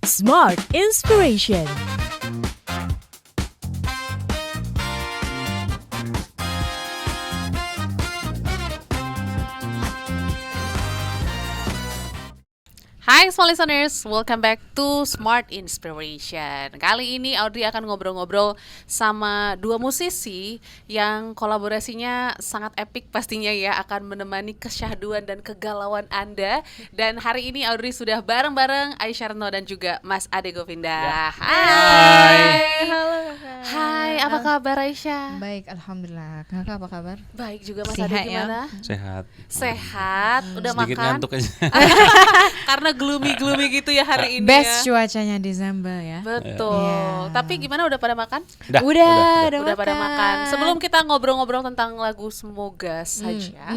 Smart Inspiration. Hai small listeners, welcome back to Smart Inspiration. Kali ini Audrey akan ngobrol-ngobrol sama dua musisi yang kolaborasinya sangat epik pastinya ya, akan menemani kesyahduan dan kegalauan Anda. Dan hari ini Audrey sudah bareng-bareng Aisyah Retno dan juga Mas Ade Govinda. Hai. Halo. Hai, apa kabar Aisyah? Baik, alhamdulillah. Kakak apa kabar? Baik juga Mas Sehat Ade, ya? gimana? Sehat. Sehat, udah Sedikit makan? ngantuk aja. Karena gloomy gitu ya hari ini Best ya. cuacanya Desember ya. Betul. Iya. Tapi gimana, udah pada makan? Udah Udah pada makan. Sebelum kita ngobrol-ngobrol tentang lagu Semoga saja,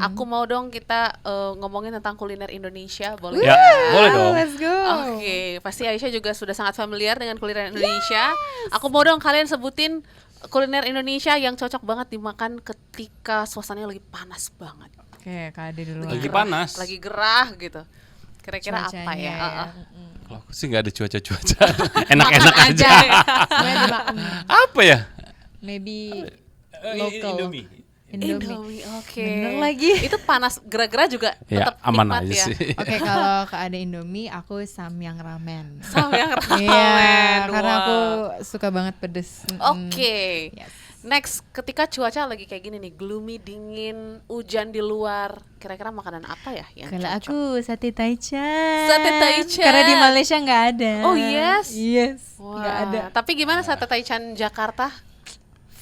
aku mau dong kita ngomongin tentang kuliner Indonesia, boleh? Ya, boleh dong. Let's go. Oke, pasti Aisyah juga sudah sangat familiar dengan kuliner Indonesia. Aku mau dong kalian sebutin kuliner Indonesia yang cocok banget dimakan ketika suasananya lagi panas banget. Oke, Kak Ade dulu. Lagi panas. Lagi gerah gitu. Kira-kira apa Cuacanya ya? Kalau aku sih nggak ada cuaca-cuaca. Enak-enak Makan aja. ya. Sebenarnya dimakan. Apa ya? Maybe local. Indomie. Indomie, oke. Bener lagi. Itu panas gerah-gerah juga Ya, tetap aman nikmat aja ya. sih. Oke, kalau Kak Ade Indomie, aku samyang ramen. Sama yang ramen. Iya, karena wow. aku suka banget pedes. Oke. Yes. Next, ketika cuaca lagi kayak gini nih, gloomy, dingin, hujan di luar, kira-kira makanan apa ya yang Kalau cocok? aku sate taichan. Sate taichan. Karena di Malaysia nggak ada. Oh, yes? Yes. Wah, Nggak ada. Tapi gimana sate taichan Jakarta?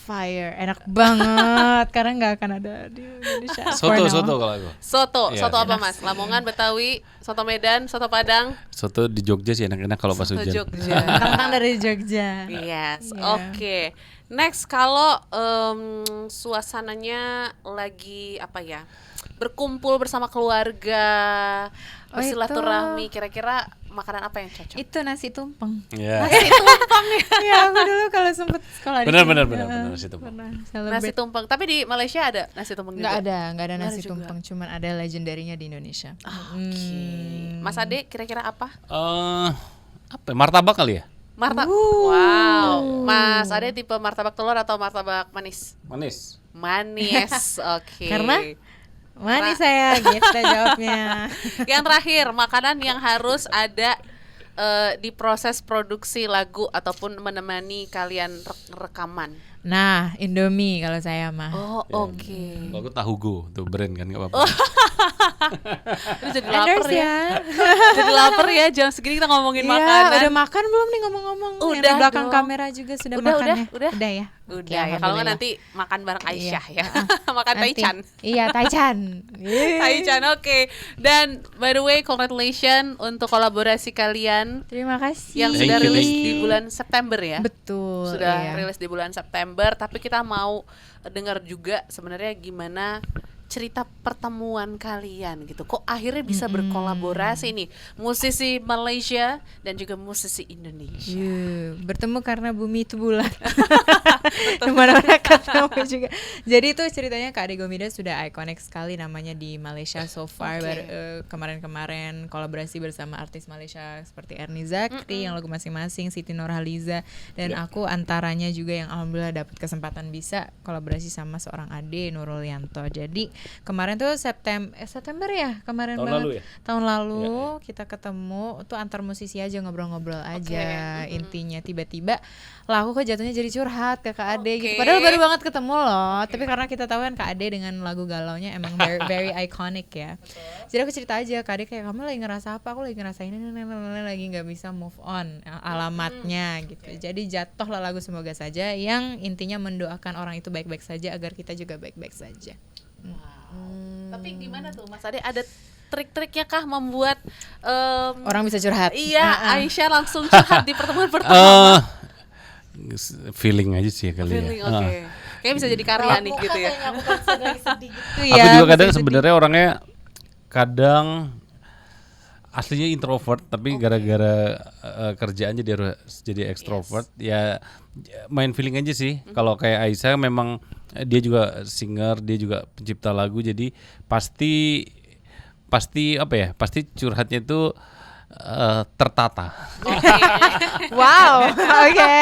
Fire, enak banget. Karena nggak akan ada di Indonesia. For now. Soto kalau aku. Soto, Iya, soto apa enak Mas? Lamongan, Betawi, soto Medan, soto Padang, Soto di Jogja sih enak-enak kalau pas soto hujan. Jogja. Kentang dari Jogja. Yes, Iya. oke. Next, kalau suasananya lagi apa ya? Berkumpul bersama keluarga, Oh, bersilaturahmi, kira-kira makanan apa yang cocok? Itu nasi tumpeng. Ya. Nasi tumpeng ya. Iya, aku dulu kalau sempet sekolah di Benar, sini, benar, benar, benar, nasi tumpeng. pernah Nasi celebrate. tumpeng. Tapi di Malaysia ada nasi tumpeng juga? Nggak ada Nggak ada nasi juga. tumpeng. Cuman ada legendarinya di Indonesia. Oke. Mas Ade, kira-kira apa? Apa? Ya? Martabak kali ya? Martabak. Wow. Mas Ade tipe martabak telur atau martabak manis? Manis. Manis. Oke. Karena manis saya gitu jawabnya. Yang terakhir, makanan yang harus ada di proses produksi lagu ataupun menemani kalian rekaman. Nah, Indomie kalau saya mah. Oh, oke. Kalau aku tahu go, tuh brand kan nggak apa-apa. Ini jadi lapar Endorse ya. Jadi lapar ya, jam segini kita ngomongin Iya, makanan. udah makan belum nih ngomong-ngomong? Yang Udah di belakang dong. kamera juga sudah Udah, makan ya? udah. ya? Udah Oke, ya, kalau nggak alhamdulillah. nanti makan bareng Aisyah Iya. ya. Makan Nanti. taichan. Iya, taichan. Taichan, oke. Dan by the way, congratulations untuk kolaborasi kalian Terima kasih. yang Thank sudah you, rilis thank di you. bulan September ya. Betul. Sudah iya. rilis di bulan September, tapi kita mau dengar juga sebenarnya gimana cerita pertemuan kalian gitu. Kok akhirnya bisa berkolaborasi nih musisi Malaysia dan juga musisi Indonesia. Bertemu karena bumi itu bulat. Mana-mana ketemu juga. Jadi itu ceritanya Kak Ade Gomida sudah ikonik sekali namanya di Malaysia so far. Oke. Kemarin-kemarin kolaborasi bersama artis Malaysia seperti Ernie Zakri yang lagu masing-masing, Siti Nurhaliza, dan aku antaranya juga yang alhamdulillah dapat kesempatan bisa kolaborasi sama seorang Ade Nurul Yanto. Jadi kemarin tuh September ya kemarin Tahun banget. lalu ya? Tahun lalu Iya. kita ketemu tuh antar musisi aja ngobrol-ngobrol aja. Oke. Intinya tiba-tiba lah aku kok jatuhnya jadi curhat ke Kak Ade Oke. gitu. Padahal baru banget ketemu loh. Tapi karena kita tahu kan Kak Ade dengan lagu galaunya emang very, very iconic ya. Jadi aku cerita aja Kak Ade kayak kamu lagi ngerasa apa? Aku lagi ngerasa ini lagi nggak bisa move on alamatnya gitu. Jadi jatuhlah lagu Semoga Saja yang intinya mendoakan orang itu baik-baik saja agar kita juga baik-baik saja. Tapi gimana tuh Mas Ade, ada trik-triknya kah membuat Orang bisa curhat. iya, Aisyah langsung curhat di pertemuan pertama? Feeling aja sih kali Feeling, ya. oke. Kayaknya bisa jadi karya nih gitu ya. Itu Aku ya, juga bisa kadang jadi. sebenarnya orangnya kadang aslinya introvert tapi gara-gara kerjaan jadi harus jadi extrovert. Ya main feeling aja sih. Kalau kayak Aisyah memang dia juga singer, dia juga pencipta lagu, jadi pasti apa ya? Pasti curhatnya itu tertata. Wow, oke.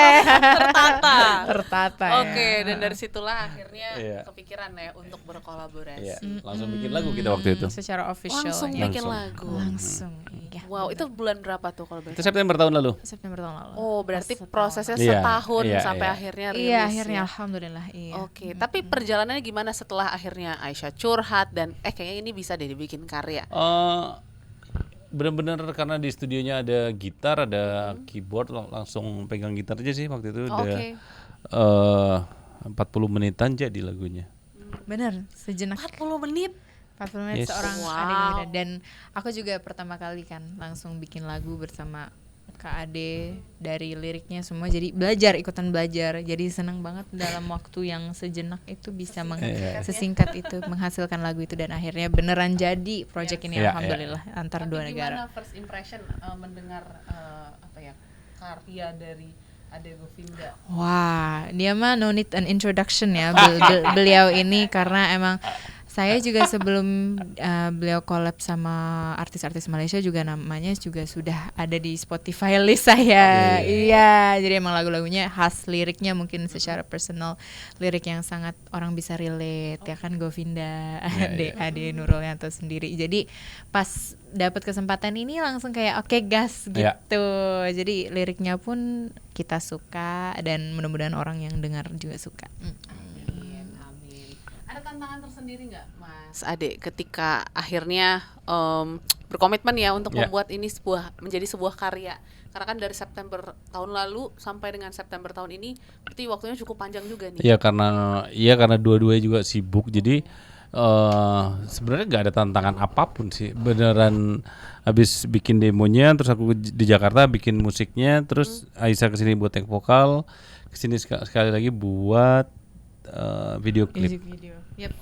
Tertata. Oke, dan dari situlah akhirnya Iya. kepikiran ya untuk berkolaborasi. Iya, langsung bikin lagu kita waktu itu. Secara official. Langsung ya. bikin Langsung. lagu. Langsung. Iya. Wow, itu bulan berapa tuh kalau Itu berarti? September tahun lalu. September tahun lalu. Oh, berarti Pas setahun. prosesnya Iya, setahun iya, sampai iya. akhirnya rilis. Iya, akhirnya ya? alhamdulillah iya. Oke, tapi perjalanannya gimana setelah akhirnya Aisyah curhat dan kayaknya ini bisa deh dibikin karya. Bener-bener karena di studionya ada gitar, ada keyboard, langsung pegang gitar aja sih waktu itu. Udah Oke. 40 menitan jadi lagunya. Bener, sejenak 40 menit. 40 menit Yes. seorang Wow. Ade Nurida. Dan aku juga pertama kali kan langsung bikin lagu bersama Kak Ade, dari liriknya semua, jadi ikutan belajar, jadi seneng banget dalam waktu yang sejenak itu bisa sesingkat itu menghasilkan lagu itu, dan akhirnya beneran jadi project ini Iya, alhamdulillah antar Tapi dua negara. gimana first impression mendengar karya dari Ade Govinda? Wah, dia mah no need an introduction ya, beliau ini, karena emang saya juga sebelum beliau collab sama artis-artis Malaysia juga namanya juga sudah ada di Spotify list saya. Iya, jadi emang lagu-lagunya khas, liriknya mungkin secara personal, lirik yang sangat orang bisa relate ya kan, Govinda, Ade Nurul Yanto sendiri. Jadi pas dapat kesempatan ini langsung kayak oke gas gitu. Iya. Jadi liriknya pun kita suka dan mudah-mudahan orang yang dengar juga suka. Amin. Ada tantangan tersendiri nggak, Mas Ade, ketika akhirnya berkomitmen ya untuk Ya. membuat ini menjadi sebuah karya? Karena kan dari September tahun lalu sampai dengan September tahun ini, berarti waktunya cukup panjang juga nih. Iya karena dua-duanya juga sibuk, jadi sebenarnya nggak ada tantangan apapun sih. Beneran habis bikin demonya, terus aku di Jakarta bikin musiknya, terus Aisyah kesini buat take vokal, kesini sekali lagi buat video klip. Video. Yep.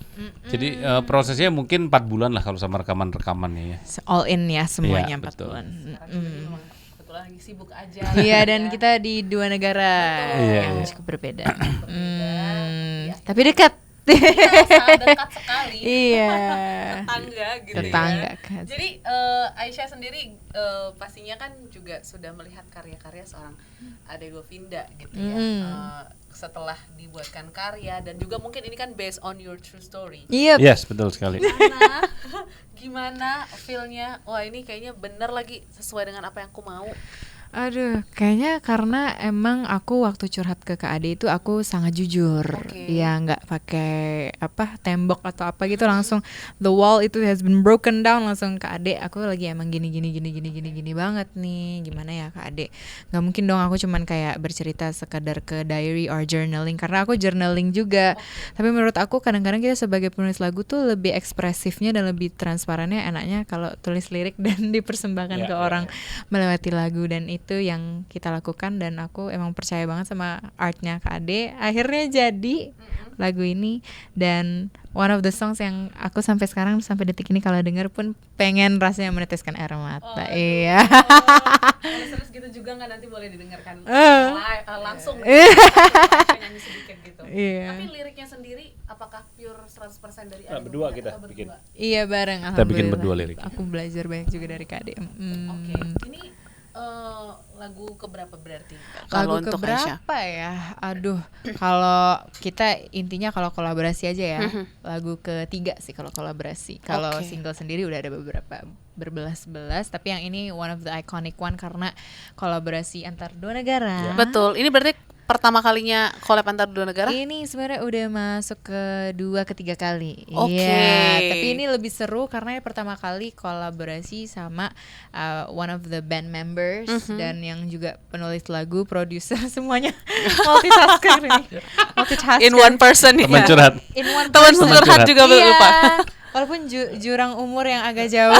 Jadi prosesnya mungkin 4 bulan lah kalau sama rekaman-rekamannya ya. All in ya semuanya Iya, 4 betul. bulan. Sekarang juga memang kebetulan lagi sibuk aja. Iya, dan kita di dua negara Iya, yang iya. cukup berbeda. Tapi dekat. Sangat dekat sekali. Iya. Tetangga gitu Tetangga, ya. kan. Jadi Aisyah sendiri pastinya kan juga sudah melihat karya-karya seorang Ade Govinda gitu ya. Setelah dibuatkan karya, dan juga mungkin ini kan based on your true story. Iya. Yes, betul sekali. Gimana feel-nya? Wah, ini kayaknya bener lagi sesuai dengan apa yang aku mau. Aduh, kayaknya karena emang aku waktu curhat ke Kak Ade itu aku sangat jujur. Oke. Ya nggak pakai tembok atau apa gitu, langsung the wall itu has been broken down, langsung Kak Ade aku lagi emang gini banget nih. Gimana ya Kak Ade? Nggak mungkin dong aku cuman kayak bercerita sekadar ke diary or journaling, karena aku journaling juga. Tapi menurut aku kadang-kadang kita sebagai penulis lagu tuh lebih ekspresifnya dan lebih transparannya enaknya kalau tulis lirik dan dipersembahkan ke orang melewati lagu, dan itu yang kita lakukan, dan aku emang percaya banget sama artnya Kak Ade. Akhirnya jadi lagu ini, dan one of the songs yang aku sampai sekarang, sampai detik ini kalau denger pun pengen rasanya meneteskan air mata. Iya. Kalau terus gitu juga nggak, nanti boleh didengarkan live, langsung nyanyi sedikit gitu. Iya. Tapi liriknya sendiri apakah pure 100% dari Nah, Ade berdua Govinda kita atau bikin. berdua? Iya, bareng, Kita bikin alhamdulillah. berdua lirik. Aku belajar banyak juga dari Kak Ade. Oke, ini lagu keberapa berarti? Lagu Kalau untuk Aisyah? keberapa ya? Aduh, kalau kita intinya kalau kolaborasi aja ya, lagu ketiga sih kalau kolaborasi. Kalau Oke. single sendiri udah ada beberapa, berbelas-belas, tapi yang ini one of the iconic one karena kolaborasi antar dua negara. Betul, ini berarti pertama kalinya collab antar dua negara? Ini sebenarnya udah masuk ke 2 ke 3 kali. Oke. Iya, tapi ini lebih seru karena pertama kali kolaborasi sama one of the band members dan yang juga penulis lagu, produser, semuanya multitasker ini. Multitasker. In one person ya? Teman curhat. In one Teman person. curhat juga Iya. lupa. Walaupun jurang umur yang agak jauh.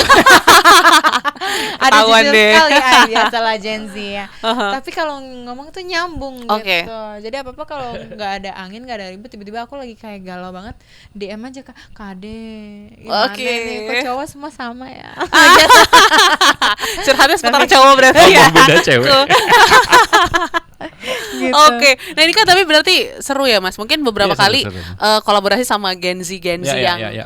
Ada Ketahuan jujur deh. sekali, biasalah Gen Z ya. Tapi kalau ngomong tuh nyambung Oke. gitu. Jadi apa-apa kalau nggak ada angin, nggak ada ribut, tiba-tiba aku lagi kayak galau banget, DM aja Kak Ade, gimana Oke. nih, kok cowok semua sama ya? Curhatnya seputar cowok berarti ya? Beda cewek. Gitu. Oke, nah ini kan tapi berarti seru ya Mas. Mungkin beberapa Iya, seru, kali seru. kolaborasi sama Gen Z Ya, yang ya.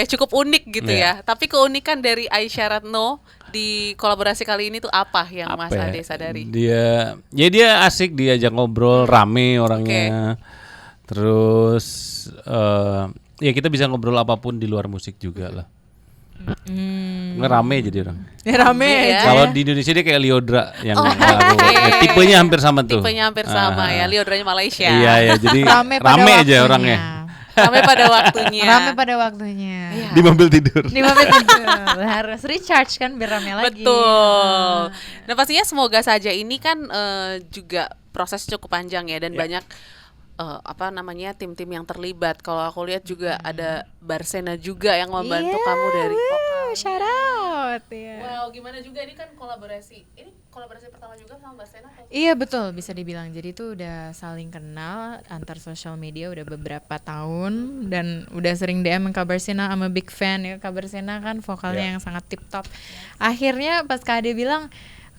cukup unik gitu Iya. ya. Tapi keunikan dari Aisyah Ratno di kolaborasi kali ini tuh apa yang Mas Apa ya? Ade sadari? Dia asik, diajak ngobrol, rame orangnya. Terus ya kita bisa ngobrol apapun di luar musik juga lah. Rame jadi orang. Rame ya. aja. Kalau di Indonesia dia kayak Liodra yang baru. Ya, tipenya hampir sama tuh. Tipenya hampir sama ya, Liodranya Malaysia. Iya ya, jadi Rame pada rame aja waktunya. orangnya. Rame pada waktunya. Rame pada waktunya. Di mobil tidur. Di mobil tidur. Harus recharge kan biar rame lagi. Betul. Nah pastinya semoga saja ini kan juga proses cukup panjang ya dan banyak tim-tim yang terlibat. Kalau aku lihat juga ada Barsena juga yang membantu kamu dari vokal. Shout out. Yeah. Wow, gimana juga ini kan kolaborasi. Ini kolaborasi pertama juga sama Barsena atau? Iya betul, bisa dibilang. Jadi itu udah saling kenal antar sosial media udah beberapa tahun dan udah sering DM Kak Barsena. I'm a big fan ya. Kak Barsena kan vokalnya yang sangat tip top. Akhirnya pas Kak Ade bilang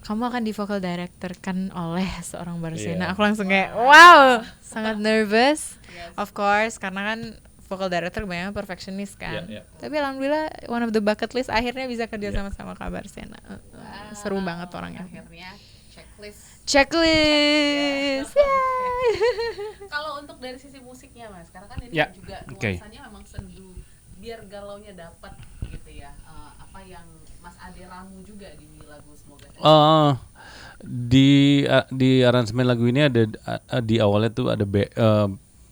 kamu akan di vocal director kan oleh seorang Barsena. Aku langsung kayak wow, sangat nervous. Of course, karena kan vocal director banyak perfectionist kan. Tapi alhamdulillah one of the bucket list akhirnya bisa kerja sama Kak Barsena. Seru banget orangnya. Akhirnya Checklist. Kalau untuk dari sisi musiknya Mas, karena kan ini Ya, juga oke. nuansanya memang sendu biar galaunya dapat gitu ya. Apa yang Mas Ade ramu juga di lagu Semoga Saja. Di aransemen lagu ini ada di awalnya tuh ada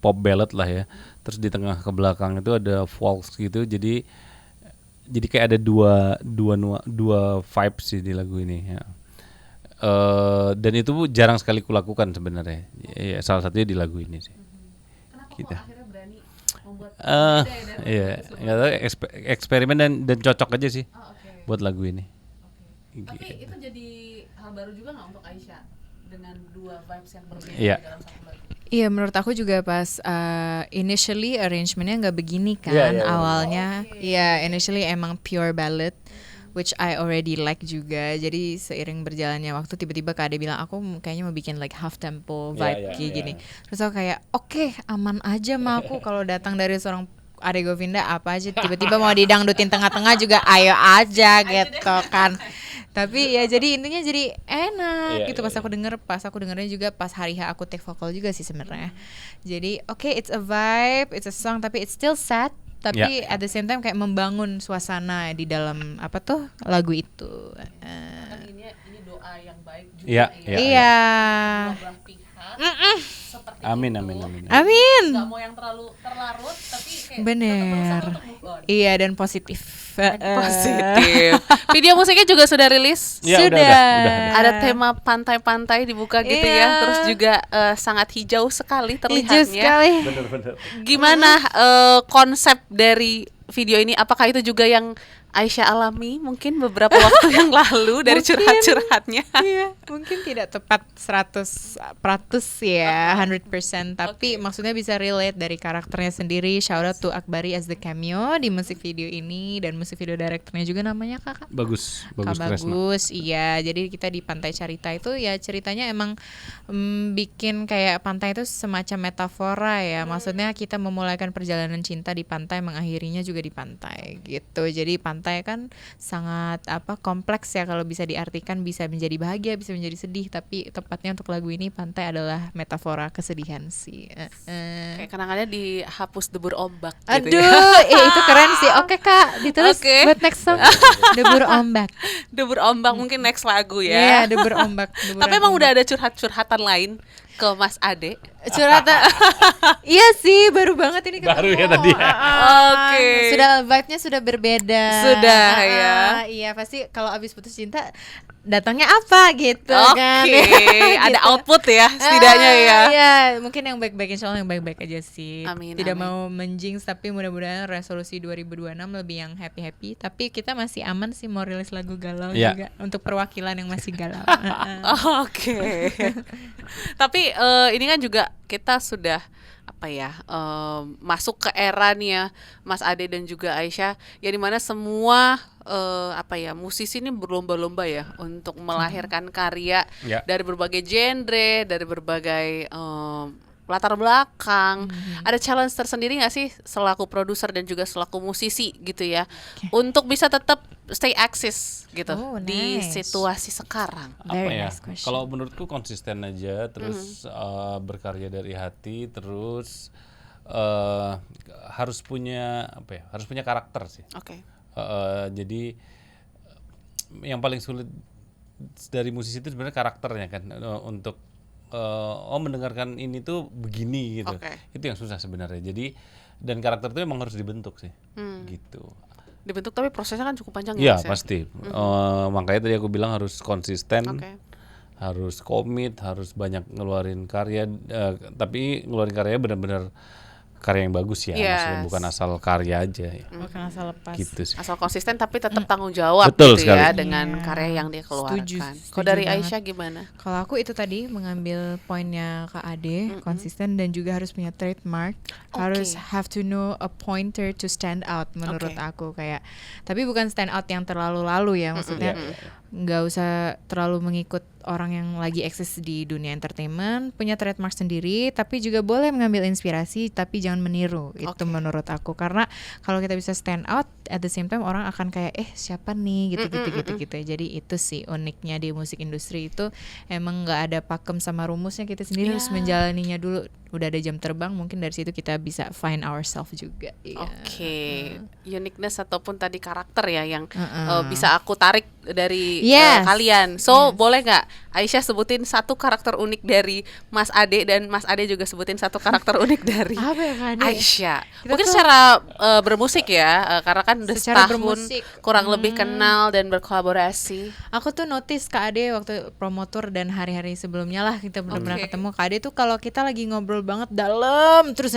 pop ballad lah ya. Terus di tengah ke belakang itu ada folk gitu. Jadi kayak ada dua vibes sih di lagu ini ya. Dan itu jarang sekali kulakukan sebenarnya. Ya, salah satunya di lagu ini sih. Kenapa Kita. kok akhirnya berani membuat Iya, nggak tahu eksperimen dan cocok aja sih buat lagu ini. Tapi itu jadi hal baru juga nggak untuk Aisyah dengan dua vibes yang berbeda Iya. di dalam satu lagu? Iya menurut aku juga pas initially arrangementnya nggak begini kan Iya, awalnya. Iya initially emang pure ballad, which I already like juga. Jadi seiring berjalannya waktu tiba-tiba Kak Ade bilang aku kayaknya mau bikin like half tempo vibe kayak gini. Terus aku kayak oke, aman aja mah aku kalau datang dari seorang Ade Govinda apa aja tiba-tiba mau didangdutin tengah-tengah juga ayo aja gitu kan. Tapi ya jadi intinya jadi enak gitu pas aku dengernya juga pas hari H aku take vokal juga sih sebenarnya. Jadi oke, it's a vibe, it's a song tapi it's still sad. Tapi at the same time kayak membangun suasana di dalam apa tuh lagu itu. Kan ini doa yang baik juga Iya, ya. Iya. Dua belah pihak seperti Amin, itu. amin, amin. Amin. Nggak mau yang terlalu terlarut tapi kayak Bener. tetap berusaha untuk move on. Iya dan positif. Positif. Video musiknya juga sudah rilis. Ya, Sudah. udah. Ada tema pantai-pantai dibuka gitu Iya. ya. Terus juga sangat hijau sekali Hijau terlihatnya. sekali. Gimana konsep dari video ini? Apakah itu juga yang Aisyah alami mungkin beberapa waktu yang lalu dari Mungkin. curhat-curhatnya? Iya, mungkin tidak tepat 100% ya, 100%, tapi maksudnya bisa relate dari karakternya sendiri. Shout out to Akbari as the cameo di musik video ini dan musik video directornya juga namanya Kakak. Bagus Kak Kresna. Bagus, iya. Jadi kita di Pantai Carita itu ya ceritanya emang bikin kayak pantai itu semacam metafora ya. Maksudnya kita memulaikan perjalanan cinta di pantai, mengakhirinya juga di pantai gitu. Jadi pantai kan sangat kompleks ya kalau bisa diartikan, bisa menjadi bahagia, bisa menjadi sedih. Tapi tepatnya untuk lagu ini pantai adalah metafora kesedihan sih. Kayak kenangannya dihapus debur ombak gitu Aduh, ya. itu keren sih. Oke Kak, ditulis Oke. buat next song. Debur ombak. Debur ombak mungkin next lagu Iya, ya. debur ombak. Tapi emang udah ada curhat-curhatan lain ke Mas Ade? Curhatan. Iya sih, baru banget ini ketemu. Baru ya tadi ya. Oke. Sudah vibe-nya sudah berbeda. Sudah, ya. Iya, pasti kalau abis putus cinta datangnya apa gitu kan. Oke, ada Gitu. output ya setidaknya ya. Iya, mungkin yang baik-baik, insya Allah yang baik-baik aja sih. Amin, Tidak amin. mau menjinx, tapi mudah-mudahan resolusi 2026 lebih yang happy-happy. Tapi kita masih aman sih mau rilis lagu galau Iya. juga untuk perwakilan yang masih galau. Oke. Tapi ini kan juga kita sudah masuk ke era nih ya Mas Ade dan juga Aisyah ya dimana semua musisi ini berlomba-lomba ya untuk melahirkan karya Ya. dari berbagai genre, dari berbagai latar belakang. Ada challenge tersendiri nggak sih selaku produser dan juga selaku musisi gitu ya, untuk bisa tetap stay eksis gitu Oh, di nice. situasi sekarang? Apa Very ya? nice question. Kalau menurutku konsisten aja, terus berkarya dari hati, terus harus punya apa ya? Harus punya karakter sih. Oke. Jadi yang paling sulit dari musisi itu sebenarnya karakternya kan, untuk mendengarkan ini tuh begini gitu. Oke. Itu yang susah sebenarnya. Jadi dan karakter itu emang harus dibentuk sih. Gitu. Dibentuk tapi prosesnya kan cukup panjang Iya Mas, ya? pasti. Makanya tadi aku bilang harus konsisten, Oke. harus komit, harus banyak ngeluarin karya. Tapi ngeluarin karya benar-benar karya yang bagus ya, maksudnya Yes. bukan asal karya aja. Ya. Bukan asal lepas. Gitu sih. Asal konsisten tapi tetap tanggung jawab Betul gitu ya sekali. dengan Iya. karya yang dia keluarkan. Setuju Kalau dari banget. Aisyah gimana? Kalau aku itu tadi mengambil poinnya Kak Ade, konsisten dan juga harus punya trademark, harus have to know a pointer to stand out menurut Oke. aku kayak. Tapi bukan stand out yang terlalu lalu ya, maksudnya nggak usah terlalu mengikut orang yang lagi eksis di dunia entertainment, punya trademark sendiri, tapi juga boleh mengambil inspirasi, tapi jangan meniru. Itu menurut aku, karena kalau kita bisa stand out, at the same time orang akan kayak siapa nih gitu. Jadi itu sih uniknya di musik industri itu, emang nggak ada pakem sama rumusnya, kita sendiri harus menjalaninya dulu. Udah ada jam terbang, mungkin dari situ kita bisa find ourselves juga. Iya. Oke, uniqueness ataupun tadi karakter ya yang bisa aku tarik dari Yes. kalian. So boleh nggak Aisyah sebutin satu karakter unik dari Mas Ade dan Mas Ade juga sebutin satu karakter unik dari Apa ya, Kak Ade? Aisyah. Kita Mungkin tuh- secara bermusik ya, karena kan udah Secara setahun bermusik. kurang lebih kenal dan berkolaborasi. Aku tuh notice Kak Ade waktu promotor dan hari-hari sebelumnya lah kita benar-benar Oke. ketemu. Kak Ade tuh kalau kita lagi ngobrol banget dalam terus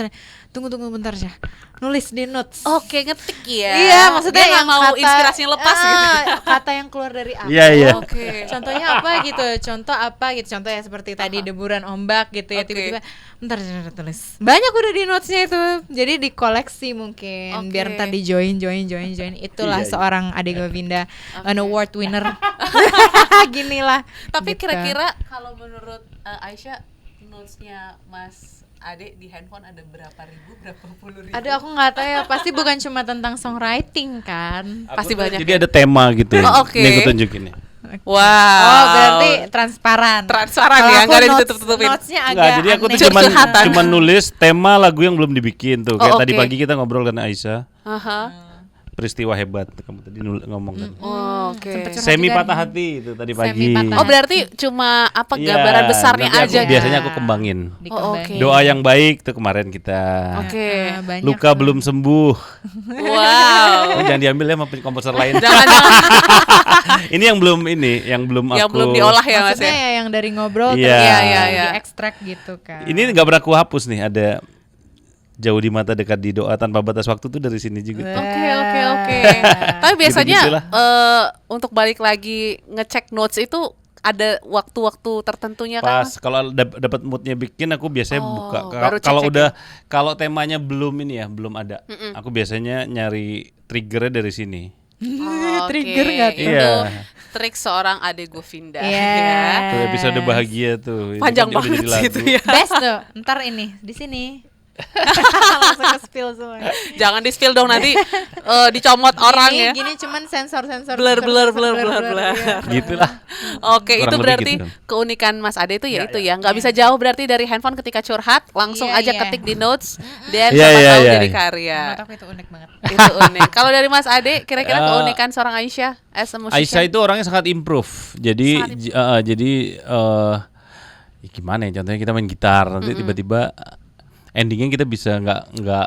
tunggu bentar ya, nulis di notes. Oke, ngetik ya. Iya, maksudnya Dia nggak yang mau kata, inspirasinya lepas gitu. Kata yang keluar dari aku. Iya, iya. Oke. Contohnya apa gitu? Contoh apa gitu? Contoh ya seperti tadi deburan ombak gitu ya, Oke. tiba-tiba bentar tulis. Banyak udah di notesnya itu. Jadi dikoleksi mungkin Oke. biar ntar di join. Itulah Iya, iya. seorang Ade Govinda, an award winner. Gini lah. Tapi Gitu. kira-kira kalau menurut Aisyah, notes-nya Mas Ade di handphone ada berapa ribu, berapa puluh ribu? Aduh, aku nggak tahu ya, pasti bukan cuma tentang songwriting kan. Pasti banyak Jadi ya? ada tema gitu. Oh, oke. Ini aku tunjukin nih. Wow. Oh, berarti transparan. Transparan Kalau ya, aku nggak ada notes- ditutup-tutupin. Notesnya agak Enggak, jadi aku tuh aneh. cuman nulis tema lagu yang belum dibikin tuh. Kayak Oh, tadi oke. pagi kita ngobrol dengan Aisyah, Aha. peristiwa hebat kamu tadi ngomong kan. Oh, oke. Sempet curhat Semi juga patah nih. hati itu tadi Semi pagi. patah Oh, berarti cuma apa Iya, gambaran besarnya nanti aja. biasanya aku kembangin. Dikembangin. oke. Doa yang baik tuh kemarin kita. Oke. Banyak Luka tuh. belum sembuh. Wow. Oh, jangan diambil ya sama komposer lain. Jangan-jangan Ini yang belum yang aku. belum diolah ya Mas Maksudnya ya. ya yang dari ngobrol Iya. terus Iya, iya. diekstrak gitu kan. Ini nggak pernah aku hapus nih, ada jauh di mata dekat di doa tanpa batas waktu tuh dari sini juga. Oke. Tapi biasanya Gitu-gitulah. untuk balik lagi ngecek notes itu ada waktu-waktu tertentunya kan? Pas kalau dapat moodnya bikin aku biasanya buka. baru Kalau cek-cek udah kalau temanya belum ini ya, belum ada. Aku biasanya nyari triggernya dari sini. Oke, Trigger nggak tuh? Itu Iya. trik seorang Ade Govinda Iya. ya. Tuh episode bahagia tuh. Itu Panjang kan udah banget jadi sih lagu. itu ya. Best tuh. Ntar ini di sini. Langsung ke spill semua. Jangan di spill dong nanti dicomot orang ya. Gini cuman sensor-sensor. Blur. iya. Gitulah. Oke, Kurang itu lebih berarti gitu. keunikan Mas Ade itu ya itu ya. Nggak bisa jauh berarti dari handphone ketika curhat, langsung Iya, aja iya. ketik di notes dan Iya, siapa iya, tahu iya. jadi karya. Menurut aku itu unik banget. Itu unik. Kalau dari Mas Ade, kira-kira keunikan seorang Aisyah as a musician? Aisyah itu orangnya sangat improve. Jadi ya gimana ya, contohnya kita main gitar nanti tiba-tiba endingnya kita bisa nggak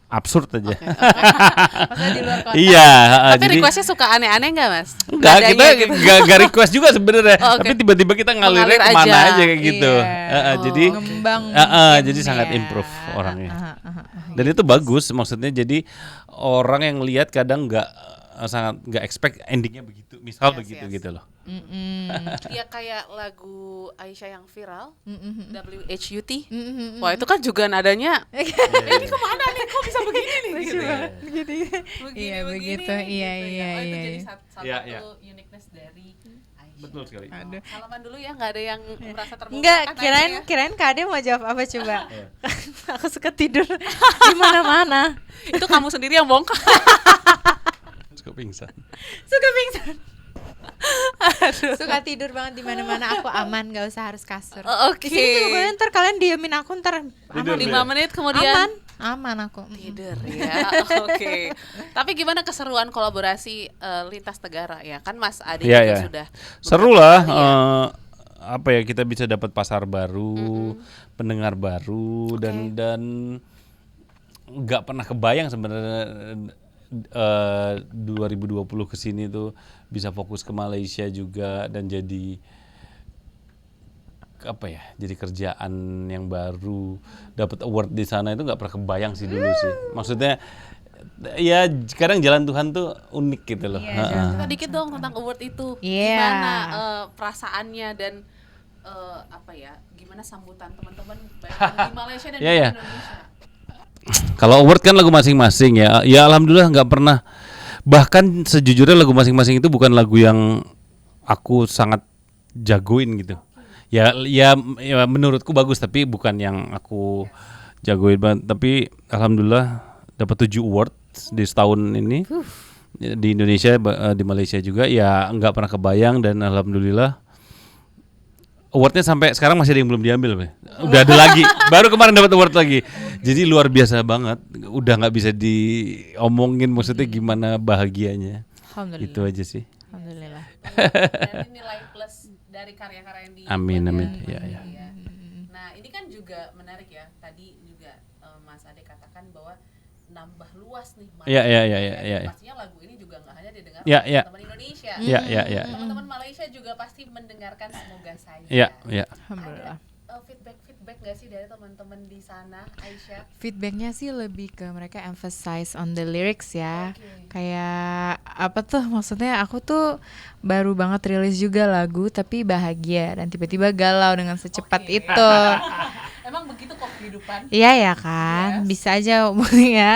absurd aja. Maksudnya di luar kotak. Iya, Tapi jadi requestnya suka aneh-aneh nggak Mas? enggak, kita Nadanya gitu. nggak request juga sebenarnya. Oh, oke. Tapi tiba-tiba kita ngalirnya Mengalir kemana aja. aja kayak gitu. Iya. Jadi Ngembang jadi mungkin sangat ya. improve orangnya. Aha. Dan itu bagus, maksudnya jadi orang yang lihat kadang sangat nggak expect endingnya begitu, misal begitu yes. gitu loh. Ya kayak lagu Aisyah yang viral, Mm-mm. WHUT. Mm-mm. Wah itu kan juga nadanya. Ini kemana nih? Kok bisa begini nih? Gitu ya. Iya begitu. Iya. Oh, itu jadi satu Iya, iya. uniqueness dari Aisyah. Betul sekali. Aduh. Salaman dulu ya, nggak ada yang merasa terbongkar. Enggak, kan kirain akhirnya? kirain Kak Ade mau jawab apa coba? Aku suka tidur di mana-mana. Itu kamu sendiri yang bongkar. Suka pingsan. Suka pingsan. Suka tidur banget di mana-mana. Aku aman, nggak usah harus kasur. Oke. Di sini juga boleh, ntar kalian diemin aku ntar Tidur aman. deh. 5 menit kemudian Aman aku. tidur ya. Oke. Tapi gimana keseruan kolaborasi lintas negara ya? Kan Mas Ade Iya, juga iya. sudah Seru beberapa lah. kali ya. Apa ya, kita bisa dapat pasar baru, pendengar baru, dan nggak pernah kebayang sebenarnya 2020 ke sini tuh bisa fokus ke Malaysia juga dan jadi apa ya, jadi kerjaan yang baru, dapat award di sana itu nggak pernah kebayang sih dulu sih. Maksudnya ya kadang jalan Tuhan tuh unik gitu loh. Iya, Ha-ha. jalan Cerita dikit dong tentang award itu. Iya. Gimana perasaannya dan apa ya? Gimana sambutan teman-teman baik di Malaysia dan Iya, di iya. Indonesia? Kalau award kan lagu masing-masing ya. Ya alhamdulillah nggak pernah. Bahkan sejujurnya lagu masing-masing itu bukan lagu yang aku sangat jagoin gitu. Ya menurutku bagus tapi bukan yang aku jagoin banget. Tapi alhamdulillah dapat 7 award di setahun ini. Di Indonesia, di Malaysia juga. Ya nggak pernah kebayang dan alhamdulillah awardnya sampai sekarang masih ada yang belum diambil, Be. Udah ada lagi, baru kemarin dapat award lagi. Jadi luar biasa banget, udah nggak bisa diomongin, maksudnya gimana bahagianya. Alhamdulillah. Itu aja sih. Alhamdulillah. Berarti nilai plus dari karya-karya yang dibuat Amin, ya. amin. Ya, ya. Iya. Nah, ini kan juga menarik ya. Tadi juga Mas Ade katakan bahwa nambah luas nih. Iya, iya, iya, marketnya. iya, Dan iya. pastinya lagu ini juga nggak hanya didengar Iya, oleh iya. teman-teman Indonesia. Ya, ya, ya, Teman-teman Malaysia juga pasti mendengarkan Semoga Saja. ya, ya. Alhamdulillah. Ada feedback nggak sih dari teman-teman di sana, Aisyah? Feedbacknya sih lebih ke mereka emphasize on the lyrics ya. Oke. Kayak apa tuh, maksudnya aku tuh baru banget rilis juga lagu tapi bahagia dan tiba-tiba galau dengan secepat itu. Emang begitu kok kehidupan? Iya ya kan, bisa aja ya.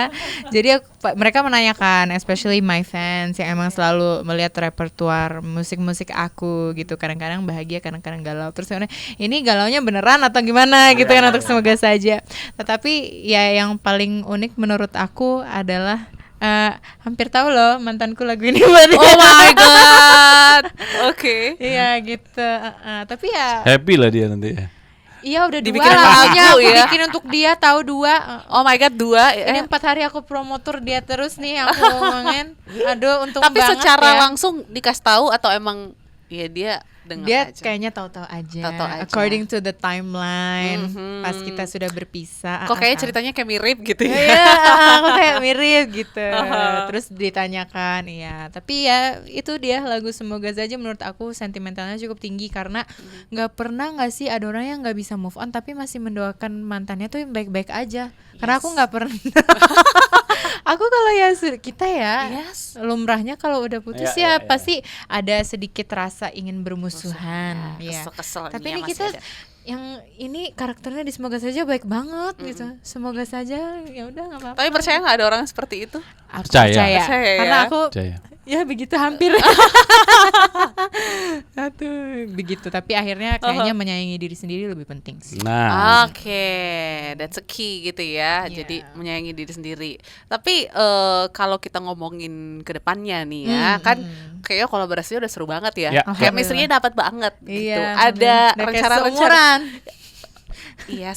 Jadi mereka menanyakan, especially my fans yang emang selalu melihat repertuar musik-musik aku gitu. Kadang-kadang bahagia, kadang-kadang galau. Terus sebenarnya ini galaunya beneran atau gimana gitu kan, untuk Semoga Saja. Tetapi ya yang paling unik menurut aku adalah hampir tahu loh mantanku lagu ini buat dia. Oh my god. Oke. Iya gitu. Tapi ya Happy lah dia nanti ya. iya udah Dibikin dua lagunya lagu aku ya. bikin untuk dia, tahu 2. Oh my god, 2. Ini 4 hari aku promotor dia terus nih, aku ngomongin. Aduh, untung Tapi banget secara ya. langsung dikasih tahu atau emang ya dia dengar Dia aja? kayaknya tahu-tahu aja. Tahu-tahu aja. According to the timeline, Mhm. pas kita sudah berpisah. Kok kayaknya ceritanya kayak mirip gitu ya? Iya, aku kayak mirip gitu. Aha. Terus ditanyakan, iya. Tapi ya itu dia lagu Semoga Saja, menurut aku sentimentalnya cukup tinggi karena nggak pernah nggak sih ada orang yang nggak bisa move on tapi masih mendoakan mantannya tuh yang baik-baik aja. Karena aku nggak pernah. Aku kalau ya kita ya Yes. lumrahnya kalau udah putus Ya, ya, ya. pasti ada sedikit rasa ingin bermusuhan. Ya. Kesel-keselnya Tapi ini masih kita ada. yang ini karakternya di Semoga Saja baik banget gitu. Semoga saja ya udah nggak apa-apa. Tapi percaya nggak ada orang seperti itu? Aku Percaya. Percaya ya. Karena aku Percaya. ya begitu hampir. Aduh, begitu. Tapi akhirnya kayaknya menyayangi diri sendiri lebih penting sih. Nah, Oke, that's a key gitu ya. Iya. Jadi menyayangi diri sendiri. Tapi kalau kita ngomongin ke depannya nih ya, kan kayaknya kolaborasinya udah seru banget ya. Ya. Chemistry-nya dapat banget gitu. Iya, Ada bener. Udah kayak rencana-rencana. seumuran. Iya,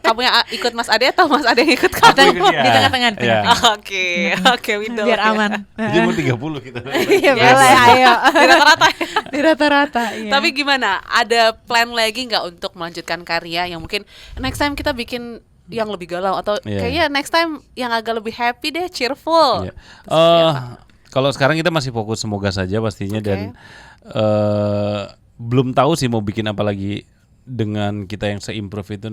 kamu yang ikut Mas Ade atau Mas Ade yang ikut kamu? Di ikut dia. tengah-tengah, di Iya. tengah-tengah. Oke, window. Biar aman. jadi umur 30 kita. Iya, Yes. boleh, ayo. Di rata-rata. Di rata-rata, iya. Tapi gimana? Ada plan lagi nggak untuk melanjutkan karya yang mungkin next time kita bikin yang lebih galau atau Iya. kayaknya next time yang agak lebih happy deh, cheerful. Iya. Kalau sekarang kita masih fokus Semoga Saja pastinya. Oke. Dan belum tahu sih mau bikin apa lagi dengan kita yang se-improve itu.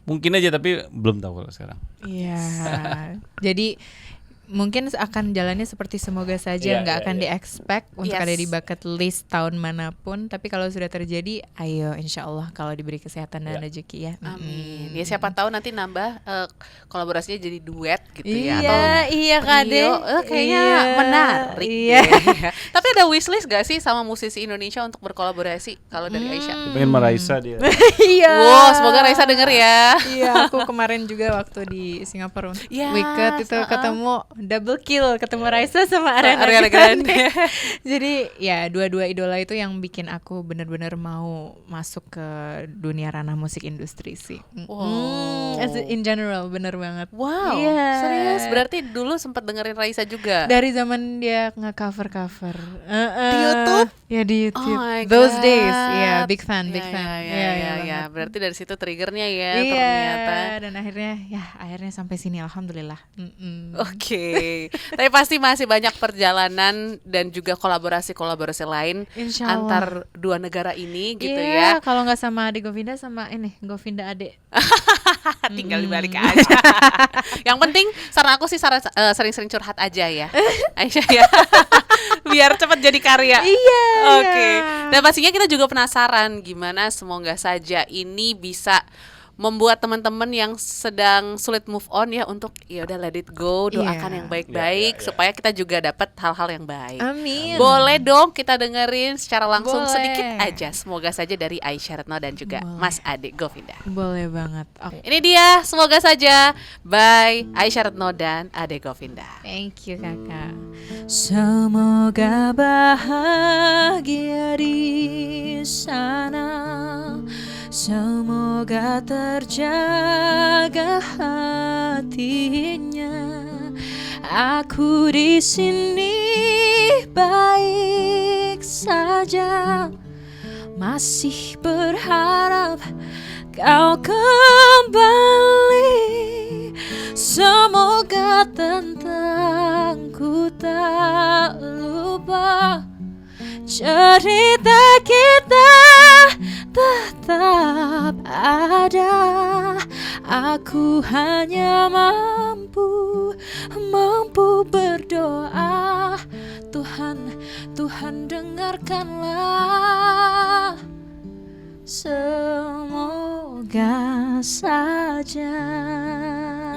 Mungkin aja tapi belum tahu kalau sekarang. Iya. Jadi mungkin akan jalannya seperti semoga saja, Iya, nggak iya, akan iya. di-expect untuk Yes. ada di bucket list tahun manapun. Tapi kalau sudah terjadi, ayo insya Allah kalau diberi kesehatan dan Iya. rezeki ya. Amin. Ya siapa tahu nanti nambah kolaborasinya jadi duet gitu ya. Iya Kak Ade. trio. Kayaknya Iya, menarik. iya. deh. Tapi ada wishlist gak sih sama musisi Indonesia untuk berkolaborasi kalau dari Aisyah? Pengen Meraisa dia. Iya. Wow, semoga Raisa denger ya. Iya, aku kemarin juga waktu di Singapura untuk Yes, Wicked itu ketemu double kill, ketemu Raisa sama Ariana Grande. Jadi ya dua-dua idola itu yang bikin aku benar-benar mau masuk ke dunia ranah musik industri sih. Wow. In general bener banget. Wow, Iya. serius? Berarti dulu sempat dengerin Raisa juga? Dari zaman dia nge-cover. Di YouTube? Ya di YouTube. Oh my Those God. days, ya big fan. Iya, Iya, iya. banget. Berarti dari situ triggernya ya Iya, ternyata. dan akhirnya sampai sini alhamdulillah. Oke, tapi pasti masih banyak perjalanan dan juga kolaborasi-kolaborasi lain Insya Allah. antar dua negara ini gitu Iya, ya. kalau nggak sama Ade Govinda sama ini Govinda Ade. Tinggal dibalik aja. Yang penting saran aku sih sering-sering curhat aja ya, Aisyah ya. Biar cepat jadi karya. Iya. Oke. Dan pastinya kita juga penasaran gimana semoga saja ini bisa membuat teman-teman yang sedang sulit move on ya untuk ya udah let it go, doakan Iya. yang baik-baik supaya kita juga dapat hal-hal yang baik. Amin. Boleh dong kita dengerin secara langsung Boleh. sedikit aja. Semoga saja dari Aisyah Retno dan juga Boleh. Mas Ade Govinda. Boleh banget. Oke. Ini dia semoga saja by Aisyah Retno dan Ade Govinda. Thank you kakak. Semoga bahagia di sana. Semoga terjaga hatinya. Aku di sini baik saja. Masih berharap kau kembali. Semoga tentangku tak lupa. Cerita kita tetap ada. Aku hanya mampu berdoa. Tuhan dengarkanlah. Semoga saja.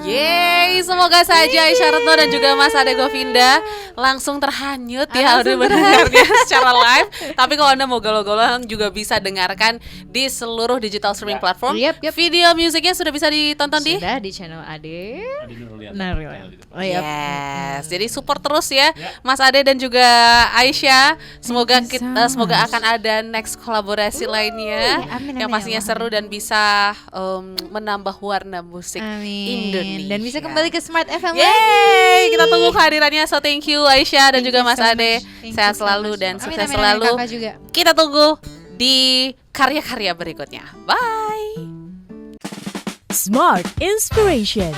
Yeay, semoga saja Aisyah Retno dan juga Mas Ade Govinda langsung terhanyut ya Langsung udah mendengarnya secara live. Tapi kalau Anda mau galau-galau juga bisa dengarkan di seluruh digital streaming platform. Yep. Video musiknya sudah bisa ditonton di Sudah di channel Ade. Nah, Oh, yep. Yes, jadi support terus ya Mas Ade dan juga Aisyah. Semoga Thank you so kita semoga much. akan ada next kolaborasi lainnya amin, yang amin, pastinya ya Allah. seru dan bisa menambah warna musik Amin. Indonesia. Dan bisa kembali ke Smart FM Yeay, lagi. kita tunggu kehadirannya. So thank you Aisyah dan Thank juga you Mas so Ade. much. Thank Sehat you so selalu much. dan Amin, sukses amin, selalu. Kakak juga. Kita tunggu di karya-karya berikutnya. Bye. Smart Inspiration